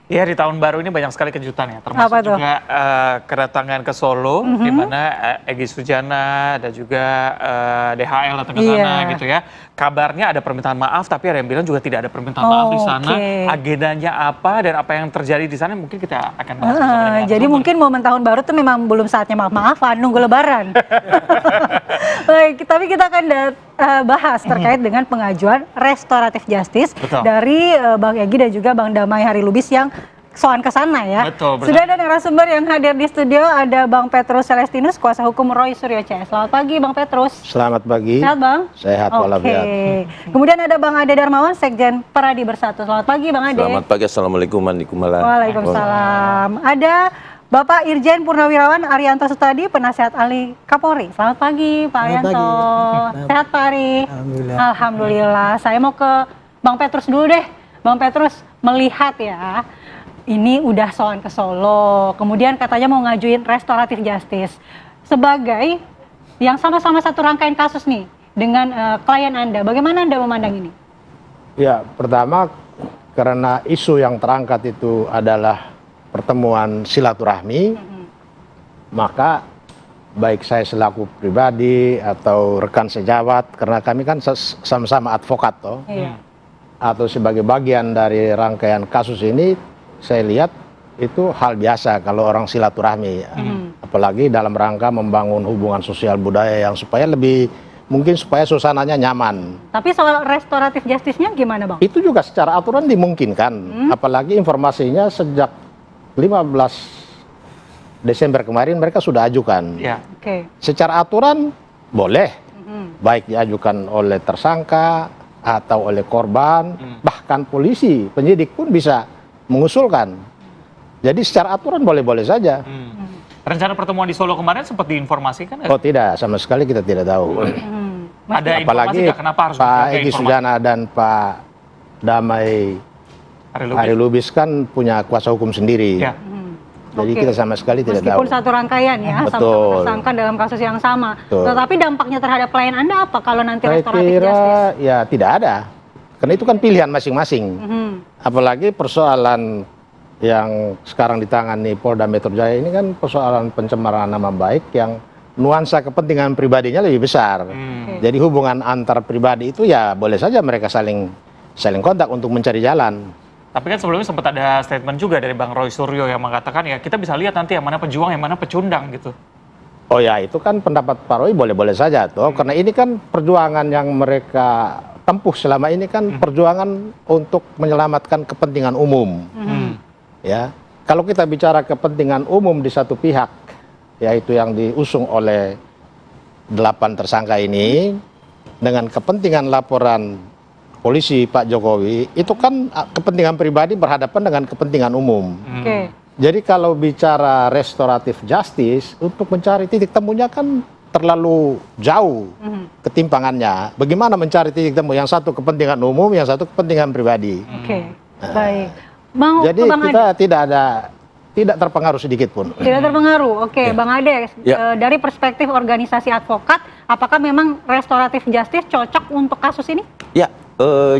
Ya, di tahun baru ini banyak sekali kejutan ya, termasuk Apa tuh? juga kedatangan ke Solo, di mana Egy Sujana dan juga DHL datang ke sana Iya. gitu ya. Kabarnya ada permintaan maaf, tapi ada yang bilang juga tidak ada permintaan maaf di sana. Oke. Agendanya apa dan apa yang terjadi di sana mungkin kita akan bahas bersama dengan Jadi narasumber. mungkin momen tahun baru tuh memang belum saatnya maaf-maafan, nunggu lebaran. Baik, tapi kita akan bahas terkait dengan pengajuan restoratif justice Betul. dari Bang Egy dan juga Bang Damai Hari Lubis yang soan ke sana ya. Betul, Sudah ada narasumber yang hadir di studio, ada Bang Petrus Celestinus, kuasa hukum Roy Suryo CS. Selamat pagi Bang Petrus. Selamat pagi. Sehat Bang? Sehat walafiat. Kemudian ada Bang Ade Darmawan, Sekjen Peradi Bersatu. Selamat pagi Bang Ade. Selamat pagi, assalamualaikum warahmatullahi wabarakatuh. Waalaikumsalam. Ada Bapak Irjen Purnawirawan Arianto Sutadi, penasihat ahli Kapolri. Selamat pagi Pak Arianto. Sehat Pak Ari? Alhamdulillah. Alhamdulillah. Saya mau ke Bang Petrus dulu deh. Bang Petrus, melihat ya, ini udah soan ke Solo, kemudian katanya mau ngajuin restoratif justice. Sebagai yang sama-sama satu rangkaian kasus nih dengan klien Anda, bagaimana Anda memandang ini? Ya, pertama karena isu yang terangkat itu adalah pertemuan silaturahmi, maka baik saya selaku pribadi atau rekan sejawat, karena kami kan sama-sama advokat toh, Iya. atau sebagai bagian dari rangkaian kasus ini, saya lihat itu hal biasa kalau orang silaturahmi, apalagi dalam rangka membangun hubungan sosial budaya yang supaya lebih mungkin supaya suasananya nyaman. Tapi soal restoratif justice-nya gimana Bang? Itu juga secara aturan dimungkinkan, apalagi informasinya sejak 15 Desember kemarin mereka sudah ajukan. Ya. Oke. Secara aturan boleh, baik diajukan oleh tersangka atau oleh korban, bahkan polisi, penyidik pun bisa mengusulkan. Jadi secara aturan boleh-boleh saja. Rencana pertemuan di Solo kemarin sempat diinformasikan nggak? Oh tidak, sama sekali kita tidak tahu. Ada informasi Apalagi nggak kenapa harus Pak dipakai Egy informasi? Sujana dan Pak Damai Hari Lubis kan punya kuasa hukum sendiri. Ya. Jadi Oke. kita sama sekali tidak tahu. Meskipun satu rangkaian ya, sama-sama Betul. tersangka dalam kasus yang sama. Betul. Tetapi dampaknya terhadap klien Anda apa kalau nanti Saya restoratif kira justice? ya tidak ada. Karena itu kan pilihan masing-masing. Apalagi persoalan yang sekarang ditangani Polda Metro Jaya ini kan persoalan pencemaran nama baik yang nuansa kepentingan pribadinya lebih besar. Jadi hubungan antar pribadi itu ya boleh saja mereka saling kontak untuk mencari jalan. Tapi kan sebelumnya sempat ada statement juga dari Bang Roy Suryo yang mengatakan ya kita bisa lihat nanti yang mana pejuang, yang mana pecundang gitu. Oh ya, itu kan pendapat Pak Roy boleh-boleh saja toh, karena ini kan perjuangan yang mereka tempuh selama ini kan perjuangan untuk menyelamatkan kepentingan umum. Ya, kalau kita bicara kepentingan umum di satu pihak, yaitu yang diusung oleh 8 tersangka ini, dengan kepentingan laporan polisi Pak Jokowi, itu kan kepentingan pribadi berhadapan dengan kepentingan umum. Oke. Jadi kalau bicara restoratif justice, untuk mencari titik temunya kan terlalu jauh ketimpangannya. Bagaimana mencari titik temu? Yang satu kepentingan umum, yang satu kepentingan pribadi. Oke. Baik. Mau Jadi ke Bang kita Ade. tidak terpengaruh sedikit pun. Tidak terpengaruh. Oke, Ya. Bang Ade, Ya. dari perspektif organisasi advokat, apakah memang restoratif justice cocok untuk kasus ini? Ya,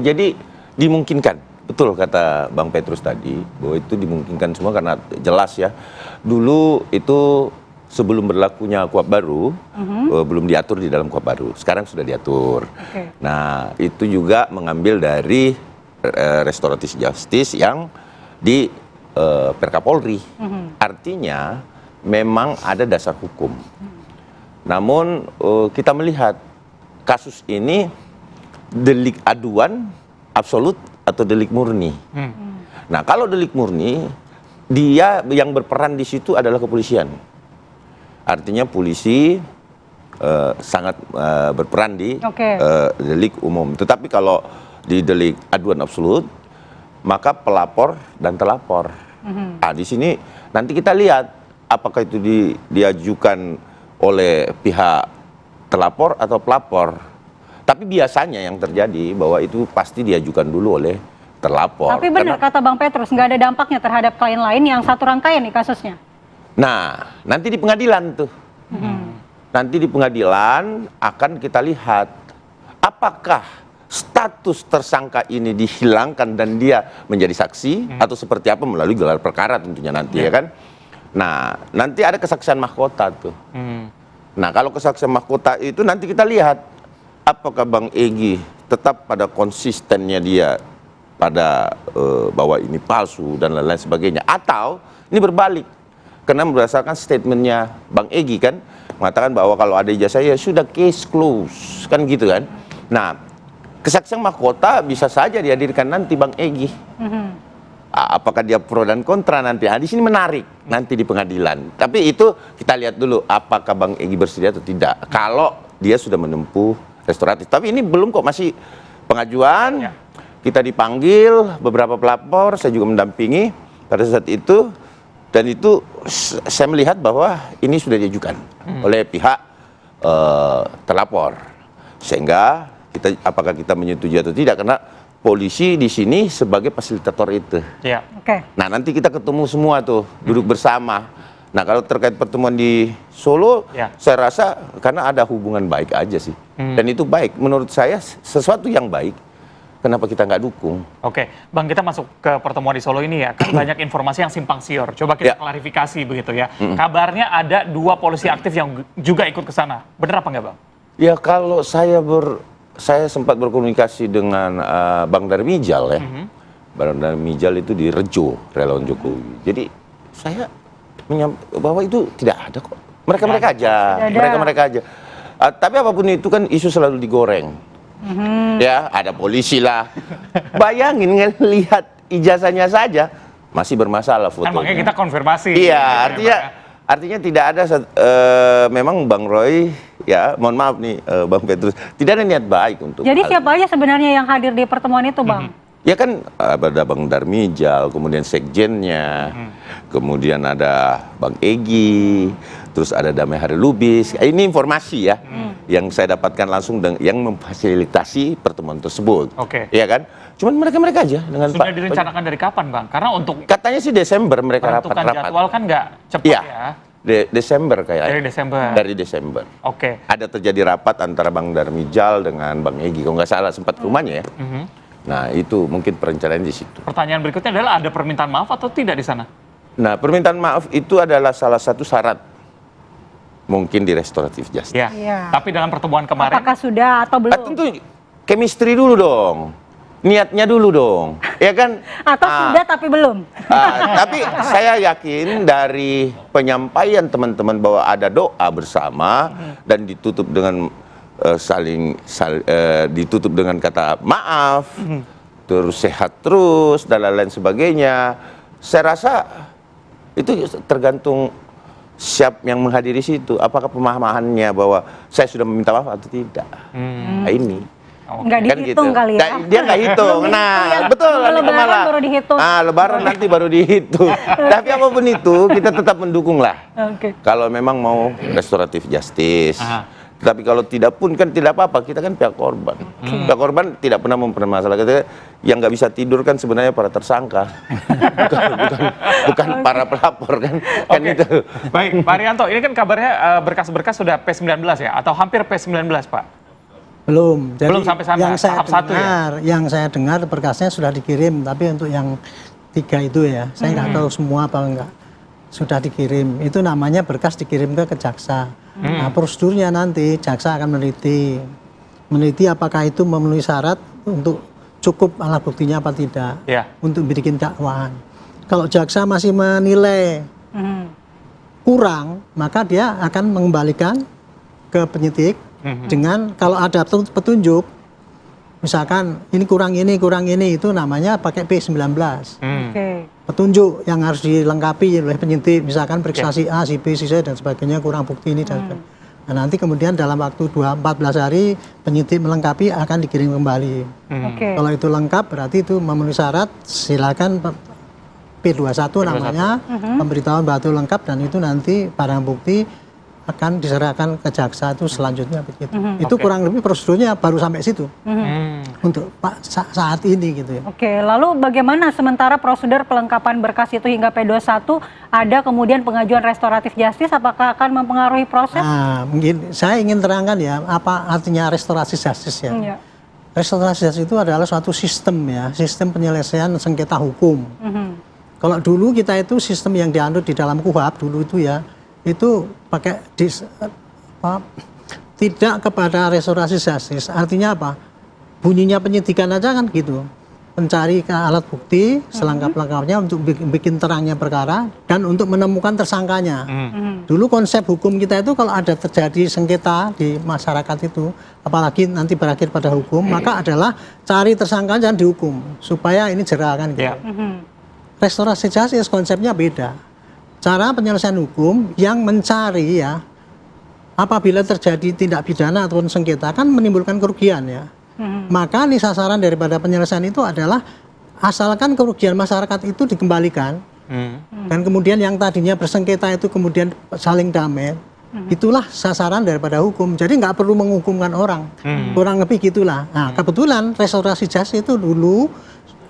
jadi dimungkinkan. Betul kata Bang Petrus tadi, bahwa itu dimungkinkan semua karena jelas ya. Dulu itu sebelum berlakunya KUHP baru, belum diatur di dalam KUHP baru. Sekarang sudah diatur. Oke. Nah, itu juga mengambil dari restoratif justice yang di Perka Polri. Artinya memang ada dasar hukum. Namun kita melihat kasus ini delik aduan absolut atau delik murni. Nah, kalau delik murni, dia yang berperan di situ adalah kepolisian. Artinya polisi sangat berperan di Oke. delik umum. Tetapi kalau di delik aduan absolut, maka pelapor dan terlapor. Nah, di sini nanti kita lihat apakah itu diajukan oleh pihak terlapor atau pelapor. Tapi biasanya yang terjadi bahwa itu pasti diajukan dulu oleh terlapor. Tapi benar kata Bang Petrus, nggak ada dampaknya terhadap klien lain yang satu rangkaian nih kasusnya. Nah, nanti di pengadilan tuh. Nanti di pengadilan akan kita lihat apakah status tersangka ini dihilangkan dan dia menjadi saksi atau seperti apa melalui gelar perkara tentunya nanti ya kan. Nah, nanti ada kesaksian mahkota tuh. Nah, kalau kesaksian mahkota itu nanti kita lihat apakah Bang Egy tetap pada konsistennya dia pada bahwa ini palsu dan lain-lain sebagainya, atau ini berbalik karena berdasarkan statementnya Bang Egy kan mengatakan bahwa kalau ada ijazah ya sudah case close kan gitu kan. Nah, kesaksian mahkota bisa saja dihadirkan nanti Bang Egy. Apakah dia pro dan kontra nanti? Nah, di sini menarik nanti di pengadilan. Tapi itu kita lihat dulu apakah Bang Egy bersedia atau tidak. Kalau dia sudah menempuh restoratif. Tapi ini belum kok, masih pengajuan. Kita dipanggil beberapa pelapor, saya juga mendampingi pada saat itu. Dan itu saya melihat bahwa ini sudah diajukan oleh pihak terlapor. Sehingga apakah kita menyetujui atau tidak, karena polisi di sini sebagai fasilitator itu. Ya. Oke. Nah, nanti kita ketemu semua tuh, duduk bersama. Nah, kalau terkait pertemuan di Solo, saya rasa karena ada hubungan baik aja sih. Dan itu baik, menurut saya sesuatu yang baik. Kenapa kita nggak dukung? Oke, Bang, kita masuk ke pertemuan di Solo ini ya, kan banyak informasi yang simpang siur. Coba kita klarifikasi begitu ya. Kabarnya ada 2 polisi aktif yang juga ikut ke sana. Benar apa nggak, Bang? Ya, kalau saya sempat berkomunikasi dengan Bang Darmijal ya. Bang Darmijal itu di Rejo, relawan Jokowi. Jadi saya bahwa itu tidak ada kok. Mereka aja. Tapi apapun itu kan isu selalu digoreng. Ya, ada polisi lah. Bayangin lihat ijazahnya saja masih bermasalah fotonya. Kan makanya kita konfirmasi. Iya, artinya tidak ada memang Bang Roy, ya mohon maaf nih Bang Petrus, tidak ada niat baik untuk. Jadi siapa aja sebenarnya yang hadir di pertemuan itu, Bang? Ya kan ada Bang Darmijal, kemudian sekjennya, kemudian ada Bang Egy, terus ada Damai Hari Lubis. Ini informasi ya yang saya dapatkan langsung yang memfasilitasi pertemuan tersebut. Oke. Iya kan? Cuman mereka aja dengan Sudah direncanakan dari kapan, Bang? Karena untuk katanya sih Desember mereka rapat. jadwal kan nggak cepat ya. Desember kayaknya. Dari Desember. Dari Desember. Oke. Ada terjadi rapat antara Bang Darmijal dengan Bang Egy, kalau nggak salah sempat ke rumahnya ya. Nah, itu mungkin perencanaan di situ. Pertanyaan berikutnya adalah ada permintaan maaf atau tidak di sana? Nah, permintaan maaf itu adalah salah satu syarat mungkin di restoratif justice. Ya. Tapi dalam pertemuan kemarin, Apakah sudah atau belum? Tentu chemistry dulu dong. Niatnya dulu dong. Ya kan? Atau sudah tapi belum? Tapi saya yakin dari penyampaian teman-teman bahwa ada doa bersama dan ditutup dengan ditutup dengan kata maaf, terus sehat terus dan lain-lain sebagainya. Saya rasa itu tergantung siap yang menghadiri situ. Apakah pemahamannya bahwa saya sudah meminta maaf atau tidak? Nah, ini. Nggak Kan dihitung kali ya? Dia nggak hitung. Nah, betul. Lebaran baru dihitung. Lebaran nanti baru dihitung. Tapi apapun itu, kita tetap mendukung lah. Kalau memang mau restoratif justice. Tapi kalau tidak pun kan tidak apa-apa, kita kan pihak korban. Pihak korban tidak pernah mempermasalahkan. Yang nggak bisa tidur kan sebenarnya para tersangka, bukan para pelapor kan. Kan itu. Baik, Pak Arianto, ini kan kabarnya berkas-berkas sudah P19 ya, atau hampir P19, Pak? Belum. Jadi belum sampai sana, tahap 1 ya? Yang saya dengar berkasnya sudah dikirim, tapi untuk yang 3 itu ya, saya nggak tahu semua apa enggak. Sudah dikirim, itu namanya berkas dikirim ke jaksa. Nah, prosedurnya nanti jaksa akan meneliti apakah itu memenuhi syarat untuk cukup alat buktinya apa tidak, untuk bikin dakwaan. Kalau jaksa masih menilai kurang, maka dia akan mengembalikan ke penyidik dengan kalau ada petunjuk, misalkan ini kurang ini, itu namanya pakai P19. Petunjuk yang harus dilengkapi oleh penyidik, misalkan periksa si A, si B, si C dan sebagainya, kurang bukti ini dan sebagainya. Nah, nanti kemudian dalam waktu 14 hari penyidik melengkapi akan dikirim kembali. Kalau itu lengkap berarti itu memenuhi syarat, silakan P21 namanya, pemberitahuan bahwa itu lengkap dan itu nanti barang bukti akan diserahkan ke jaksa itu selanjutnya begitu. Itu kurang lebih prosedurnya baru sampai situ untuk saat ini gitu ya. Oke, lalu bagaimana sementara prosedur pelengkapan berkas itu hingga P21 ada kemudian pengajuan restoratif justice, apakah akan mempengaruhi proses? Nah, mungkin saya ingin terangkan ya apa artinya restoratif justice ya. restorasi justice itu adalah suatu sistem ya, sistem penyelesaian sengketa hukum. Kalau dulu kita itu sistem yang dianut di dalam KUHP dulu itu ya, itu pakai tidak kepada restorasi justice. Artinya apa? Bunyinya penyidikan aja kan gitu. Mencari ke alat bukti selengkap-lengkapnya untuk bikin terangnya perkara dan untuk menemukan tersangkanya. Dulu konsep hukum kita itu kalau ada terjadi sengketa di masyarakat itu, apalagi nanti berakhir pada hukum, maka adalah cari tersangka dan dihukum supaya ini jera kan gitu. Restorasi justice konsepnya beda. Cara penyelesaian hukum yang mencari ya, apabila terjadi tindak pidana ataupun sengketa kan menimbulkan kerugian ya. Maka nih sasaran daripada penyelesaian itu adalah asalkan kerugian masyarakat itu dikembalikan dan kemudian yang tadinya bersengketa itu kemudian saling damai, itulah sasaran daripada hukum. Jadi nggak perlu menghukumkan orang, kurang lebih gitulah. Nah kebetulan restorasi justice itu dulu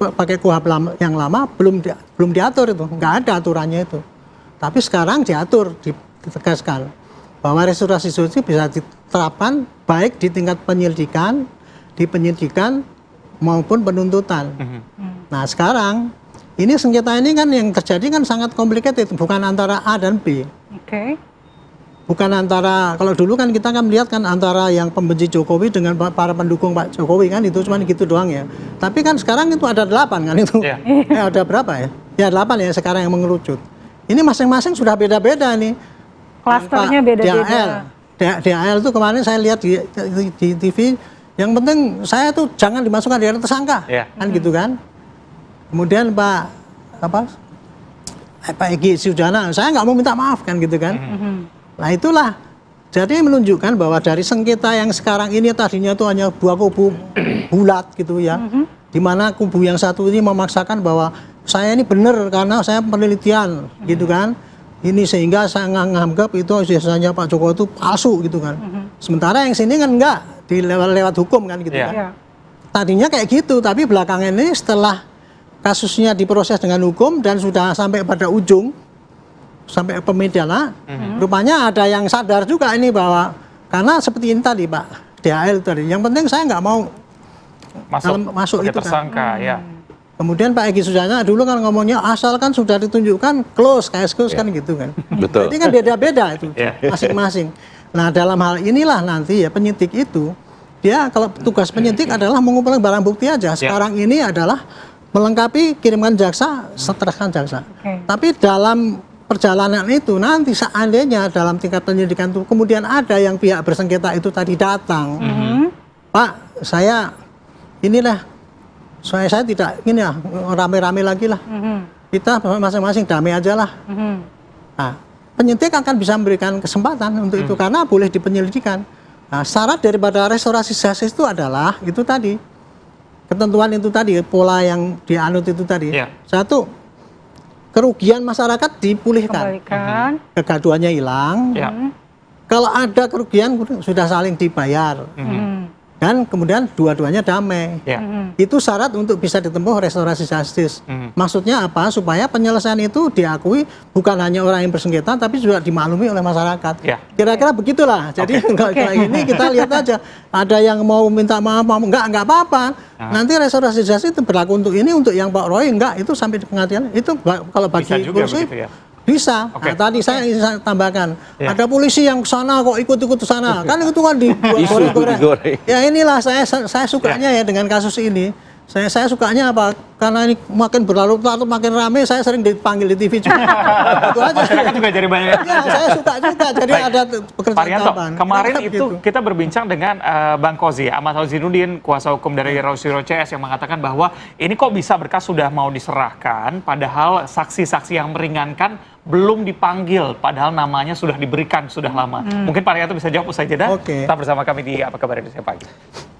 pakai KUHP yang lama belum diatur itu, nggak ada aturannya itu. Tapi sekarang diatur, ditegaskan bahwa restorasi justice bisa diterapkan baik di tingkat penyelidikan, di penyidikan maupun penuntutan. Nah sekarang ini sengketa ini kan yang terjadi kan sangat complicated, bukan antara A dan B. Bukan antara, kalau dulu kan kita kan melihat kan antara yang pembenci Jokowi dengan para pendukung Pak Jokowi kan itu cuma gitu doang ya. Tapi kan sekarang itu ada 8 kan itu. Ada berapa ya? Ya 8 ya sekarang yang mengerucut. Ini masing-masing sudah beda-beda nih. Klasternya beda-beda. DHL itu kemarin saya lihat di TV. Yang penting saya tuh jangan dimasukkan di dalam tersangka, kan gitu kan. Kemudian Pak Egy Sujana, saya nggak mau minta maaf kan gitu kan. Nah itulah, jadi menunjukkan bahwa dari sengketa yang sekarang ini tadinya tuh hanya dua kubu bulat gitu ya, dimana kubu yang satu ini memaksakan bahwa saya ini benar karena saya penelitian gitu kan. Ini sehingga saya nganggap itu biasanya Pak Jokowi itu palsu gitu kan. Sementara yang sini kan enggak, lewat hukum kan gitu kan. Tadinya kayak gitu, tapi belakangan ini setelah kasusnya diproses dengan hukum dan sudah sampai pada ujung, sampai pemidana, rupanya ada yang sadar juga ini bahwa, karena seperti ini tadi Pak, DHL tadi, yang penting saya nggak mau masuk itu tersangka, kan. Kemudian Pak Egy Sujana dulu kan ngomongnya asalkan sudah ditunjukkan close kan gitu kan. Betul. Jadi kan beda-beda itu masing-masing. Nah dalam hal inilah nanti ya penyidik itu dia kalau tugas penyidik adalah mengumpulkan barang bukti aja. Sekarang ini adalah melengkapi kirimkan jaksa, serahkan jaksa. Tapi dalam perjalanan itu nanti seandainya dalam tingkat penyidikan itu kemudian ada yang pihak bersengketa itu tadi datang, Pak saya inilah. Saya tidak ini ya rame-rame lagi lah. Kita masing-masing damai aja lah. Nah, penyidik akan bisa memberikan kesempatan untuk itu karena boleh dipenyelidikan. Nah, syarat daripada restorasi justice itu adalah itu tadi ketentuan itu tadi pola yang dianut itu tadi. Satu, kerugian masyarakat dipulihkan, kegaduhannya hilang. Kalau ada kerugian sudah saling dibayar. Dan kemudian dua-duanya damai. Itu syarat untuk bisa ditempuh restorasi justice. Maksudnya apa? Supaya penyelesaian itu diakui bukan hanya orang yang bersengketa, tapi juga dimaklumi oleh masyarakat. Kira-kira begitulah. Jadi kayak ini kita lihat aja. Ada yang mau minta maaf, enggak apa-apa. Nanti restorasi justice itu berlaku untuk ini, untuk yang Pak Roy enggak. Itu sampai di pengadilan. Itu kalau bagi polisi bisa. Nah, tadi saya ingin tambahkan, ada polisi yang sana kok ikut-ikut ke sana. Kan itu kan digoreng-goreng. Ya inilah saya sukanya ya dengan kasus ini. Saya sukanya apa? Karena ini makin berlarut-larut, makin ramai, saya sering dipanggil di TV juga. Itu aja. Masyarakat juga jadi banyak. Ya, saya suka juga. Jadi ada pekerjaan Parianto, tambahan. kemarin itu kita berbincang dengan Bang Kozi, Ahmad Hozinuddin, kuasa hukum dari Rosiro CS yang mengatakan bahwa ini kok bisa berkas sudah mau diserahkan, padahal saksi-saksi yang meringankan belum dipanggil, padahal namanya sudah diberikan sudah lama. Mungkin Parianto bisa jawab usai jeda. Tetap bersama kami di Apa Kabar Indonesia Pagi.